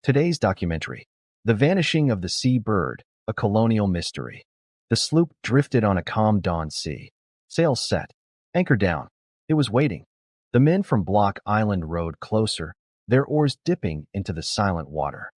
Today's documentary, The Vanishing of the Sea Bird, a Colonial Mystery. The sloop drifted on a calm dawn sea. Sails set. Anchor down. It was waiting. The men from Block Island rowed closer, their oars dipping into the silent water.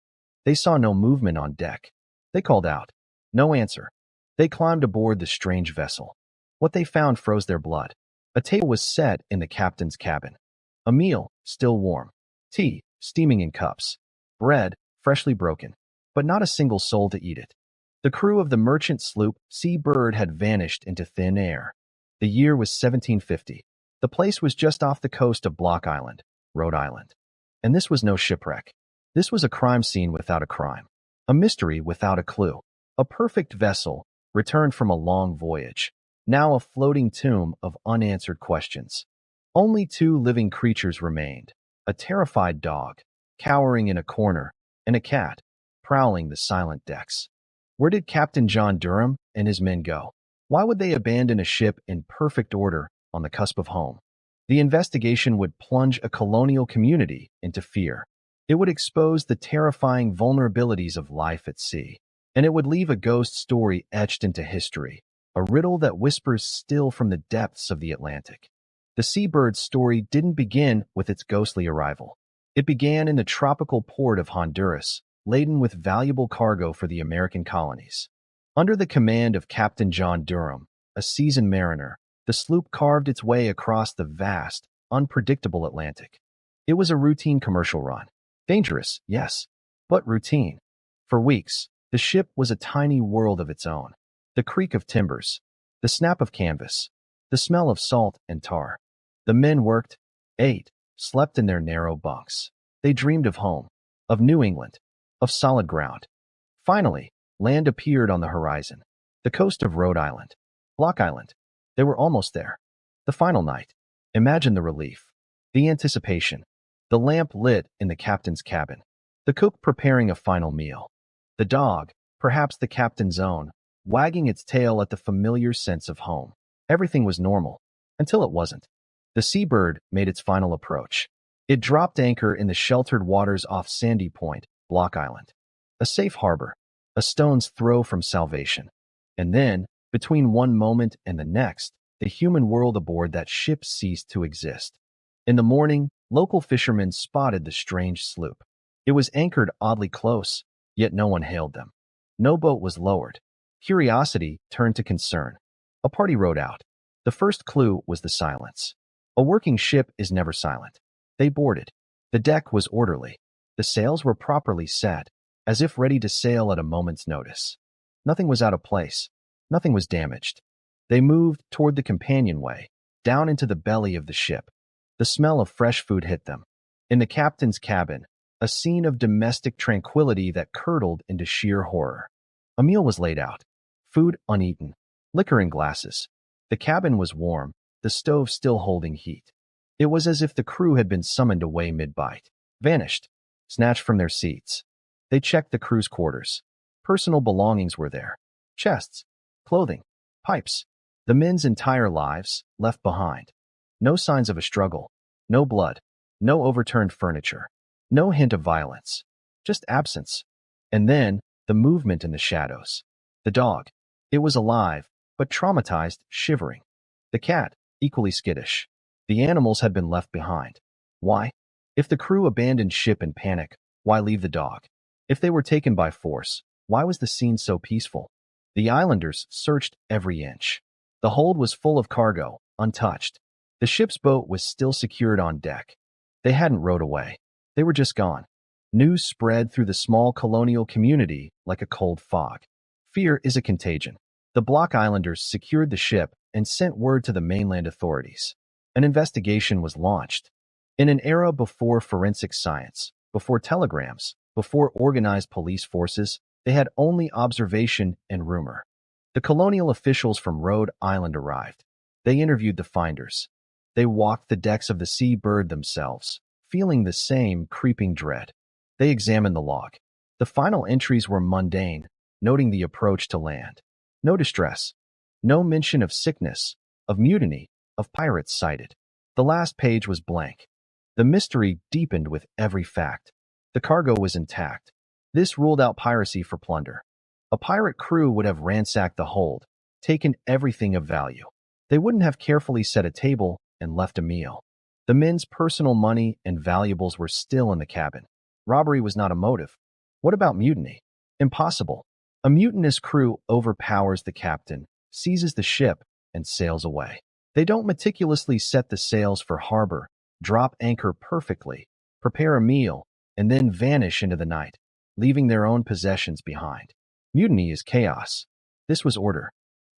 They saw no movement on deck. They called out. No answer. They climbed aboard the strange vessel. What they found froze their blood. A table was set in the captain's cabin. A meal, still warm. Tea, steaming in cups. Bread, freshly broken. But not a single soul to eat it. The crew of the merchant sloop Sea Bird had vanished into thin air. The year was 1750. The place was just off the coast of Block Island, Rhode Island. And this was no shipwreck. This was a crime scene without a crime. A mystery without a clue. A perfect vessel, returned from a long voyage. Now a floating tomb of unanswered questions. Only two living creatures remained. A terrified dog, cowering in a corner, and a cat, prowling the silent decks. Where did Captain John Durham and his men go? Why would they abandon a ship in perfect order on the cusp of home? The investigation would plunge a colonial community into fear. It would expose the terrifying vulnerabilities of life at sea. And it would leave a ghost story etched into history, a riddle that whispers still from the depths of the Atlantic. The Seabird's story didn't begin with its ghostly arrival. It began in the tropical port of Honduras, laden with valuable cargo for the American colonies. Under the command of Captain John Durham, a seasoned mariner, the sloop carved its way across the vast, unpredictable Atlantic. It was a routine commercial run. Dangerous, yes, but routine. For weeks, the ship was a tiny world of its own. The creak of timbers, the snap of canvas, the smell of salt and tar. The men worked, ate, slept in their narrow bunks. They dreamed of home, of New England, of solid ground. Finally, land appeared on the horizon. The coast of Rhode Island. Block Island. They were almost there. The final night. Imagine the relief. The anticipation. The lamp lit in the captain's cabin. The cook preparing a final meal. The dog, perhaps the captain's own, wagging its tail at the familiar sense of home. Everything was normal, until it wasn't. The Seabird made its final approach. It dropped anchor in the sheltered waters off Sandy Point, Block Island. A safe harbor, a stone's throw from salvation. And then, between one moment and the next, the human world aboard that ship ceased to exist. In the morning, local fishermen spotted the strange sloop. It was anchored oddly close, yet no one hailed them. No boat was lowered. Curiosity turned to concern. A party rowed out. The first clue was the silence. A working ship is never silent. They boarded. The deck was orderly. The sails were properly set, as if ready to sail at a moment's notice. Nothing was out of place. Nothing was damaged. They moved toward the companionway, down into the belly of the ship. The smell of fresh food hit them. In the captain's cabin, a scene of domestic tranquility that curdled into sheer horror. A meal was laid out. Food uneaten. Liquor in glasses. The cabin was warm, the stove still holding heat. It was as if the crew had been summoned away mid-bite. Vanished. Snatched from their seats. They checked the crew's quarters. Personal belongings were there. Chests. Clothing. Pipes. The men's entire lives left behind. No signs of a struggle. No blood. No overturned furniture. No hint of violence. Just absence. And then, the movement in the shadows. The dog. It was alive, but traumatized, shivering. The cat, equally skittish. The animals had been left behind. Why? If the crew abandoned ship in panic, why leave the dog? If they were taken by force, why was the scene so peaceful? The islanders searched every inch. The hold was full of cargo, untouched. The ship's boat was still secured on deck. They hadn't rowed away. They were just gone. News spread through the small colonial community like a cold fog. Fear is a contagion. The Block Islanders secured the ship and sent word to the mainland authorities. An investigation was launched. In an era before forensic science, before telegrams, before organized police forces, they had only observation and rumor. The colonial officials from Rhode Island arrived. They interviewed the finders. They walked the decks of the Seabird themselves, feeling the same creeping dread. They examined the log. The final entries were mundane, noting the approach to land. No distress. No mention of sickness, of mutiny, of pirates sighted. The last page was blank. The mystery deepened with every fact. The cargo was intact. This ruled out piracy for plunder. A pirate crew would have ransacked the hold, taken everything of value. They wouldn't have carefully set a table and left a meal. The men's personal money and valuables were still in the cabin. Robbery was not a motive. What about mutiny? Impossible. A mutinous crew overpowers the captain, seizes the ship, and sails away. They don't meticulously set the sails for harbor, drop anchor perfectly, prepare a meal, and then vanish into the night, leaving their own possessions behind. Mutiny is chaos. This was order.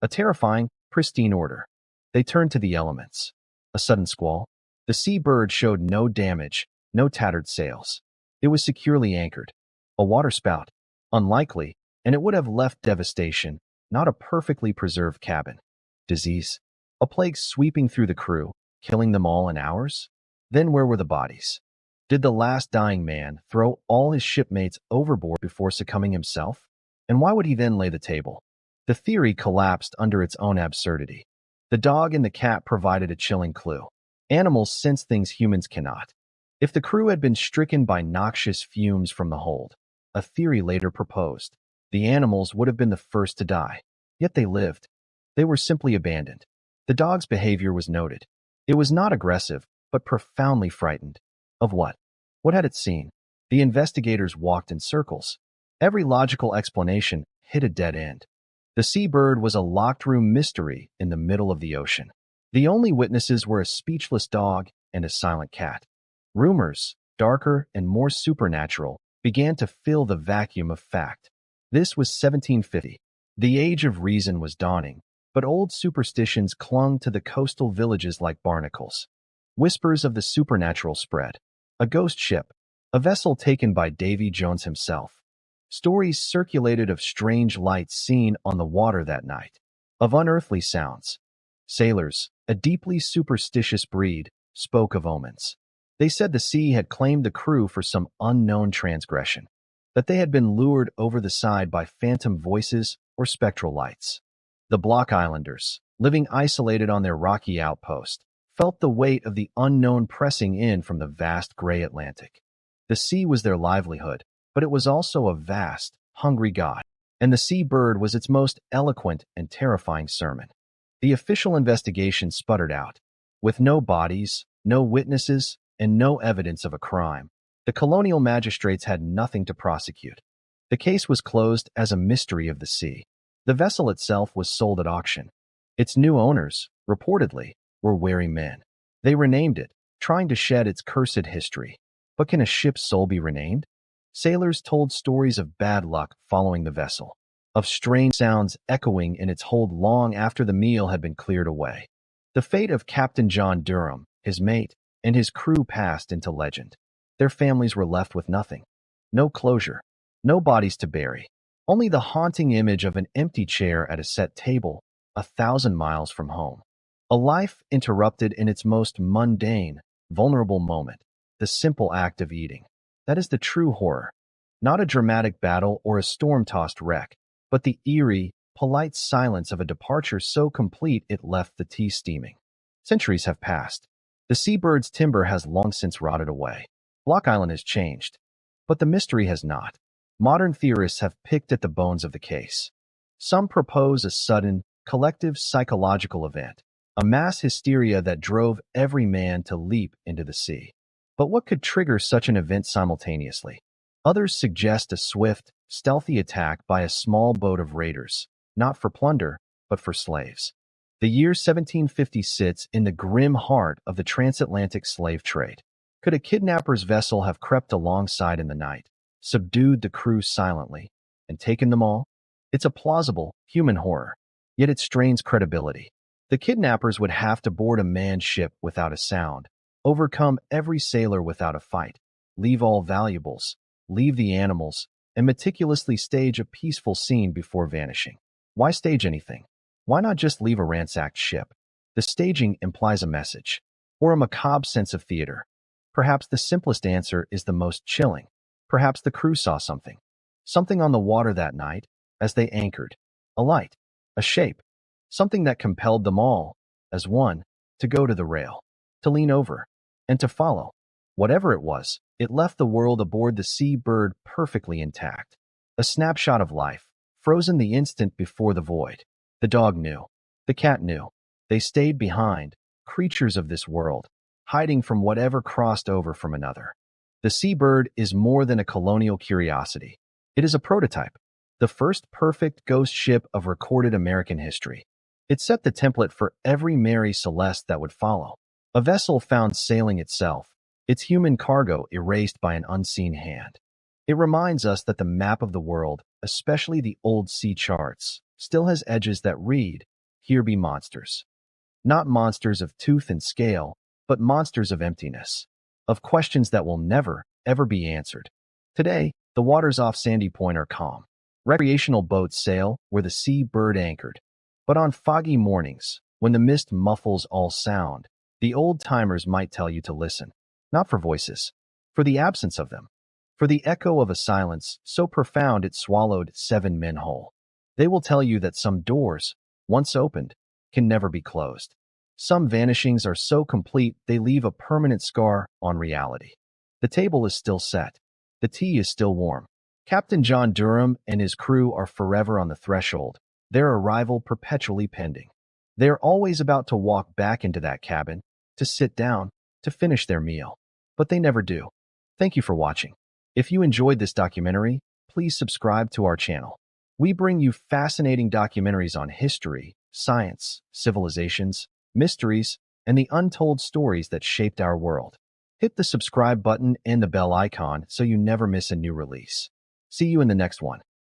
A terrifying, pristine order. They turned to the elements. A sudden squall. The Sea Bird showed no damage, no tattered sails. It was securely anchored. A waterspout. Unlikely, and it would have left devastation, not a perfectly preserved cabin. Disease. A plague sweeping through the crew, killing them all in hours? Then where were the bodies? Did the last dying man throw all his shipmates overboard before succumbing himself? And why would he then lay the table? The theory collapsed under its own absurdity. The dog and the cat provided a chilling clue. Animals sense things humans cannot. If the crew had been stricken by noxious fumes from the hold, a theory later proposed, the animals would have been the first to die. Yet they lived. They were simply abandoned. The dog's behavior was noted. It was not aggressive, but profoundly frightened. Of what? What had it seen? The investigators walked in circles. Every logical explanation hit a dead end. The Sea Bird was a locked-room mystery in the middle of the ocean. The only witnesses were a speechless dog and a silent cat. Rumors, darker and more supernatural, began to fill the vacuum of fact. This was 1750. The age of reason was dawning, but old superstitions clung to the coastal villages like barnacles. Whispers of the supernatural spread. A ghost ship, a vessel taken by Davy Jones himself. Stories circulated of strange lights seen on the water that night, of unearthly sounds. Sailors, a deeply superstitious breed, spoke of omens. They said the sea had claimed the crew for some unknown transgression, that they had been lured over the side by phantom voices or spectral lights. The Block Islanders, living isolated on their rocky outpost, felt the weight of the unknown pressing in from the vast gray Atlantic. The sea was their livelihood, but it was also a vast, hungry god, and the Sea Bird was its most eloquent and terrifying sermon. The official investigation sputtered out. With no bodies, no witnesses, and no evidence of a crime, the colonial magistrates had nothing to prosecute. The case was closed as a mystery of the sea. The vessel itself was sold at auction. Its new owners, reportedly, were wary men. They renamed it, trying to shed its cursed history. But can a ship's soul be renamed? Sailors told stories of bad luck following the vessel, of strange sounds echoing in its hold long after the meal had been cleared away. The fate of Captain John Durham, his mate, and his crew passed into legend. Their families were left with nothing. No closure, no bodies to bury, only the haunting image of an empty chair at a set table, 1,000 miles from home. A life interrupted in its most mundane, vulnerable moment, the simple act of eating. That is the true horror. Not a dramatic battle or a storm-tossed wreck, but the eerie, polite silence of a departure so complete it left the tea steaming. Centuries have passed. The Sea Bird's timber has long since rotted away. Block Island has changed, but the mystery has not. Modern theorists have picked at the bones of the case. Some propose a sudden, collective psychological event, a mass hysteria that drove every man to leap into the sea. But what could trigger such an event simultaneously? Others suggest a swift, stealthy attack by a small boat of raiders, not for plunder, but for slaves. The year 1750 sits in the grim heart of the transatlantic slave trade. Could a kidnapper's vessel have crept alongside in the night, subdued the crew silently, and taken them all? It's a plausible, human horror, yet it strains credibility. The kidnappers would have to board a manned ship without a sound, overcome every sailor without a fight, leave all valuables, leave the animals, and meticulously stage a peaceful scene before vanishing. Why stage anything? Why not just leave a ransacked ship? The staging implies a message, or a macabre sense of theater. Perhaps the simplest answer is the most chilling. Perhaps the crew saw something. Something on the water that night, as they anchored. A light, a shape, something that compelled them all, as one, to go to the rail, to lean over, and to follow. Whatever it was, It left the world aboard the Sea Bird perfectly intact. A snapshot of life, frozen the instant before the void. The dog knew. The cat knew. They stayed behind, creatures of this world, hiding from whatever crossed over from another. The Seabird is more than a colonial curiosity. It is a prototype, the first perfect ghost ship of recorded American history. It set the template for every Mary Celeste that would follow. A vessel found sailing itself, its human cargo erased by an unseen hand. It reminds us that the map of the world, especially the old sea charts, still has edges that read, "Here be monsters." Not monsters of tooth and scale, but monsters of emptiness, of questions that will never, ever be answered. Today, the waters off Sandy Point are calm. Recreational boats sail where the Sea Bird anchored. But on foggy mornings, when the mist muffles all sound, the old-timers might tell you to listen, not for voices, for the absence of them, for the echo of a silence so profound it swallowed 7 men whole. They will tell you that some doors, once opened, can never be closed. Some vanishings are so complete they leave a permanent scar on reality. The table is still set. The tea is still warm. Captain John Durham and his crew are forever on the threshold, their arrival perpetually pending. They are always about to walk back into that cabin, to sit down, to finish their meal. But they never do. Thank you for watching. If you enjoyed this documentary, please subscribe to our channel. We bring you fascinating documentaries on history, science, civilizations, mysteries, and the untold stories that shaped our world. Hit the subscribe button and the bell icon so you never miss a new release. See you in the next one.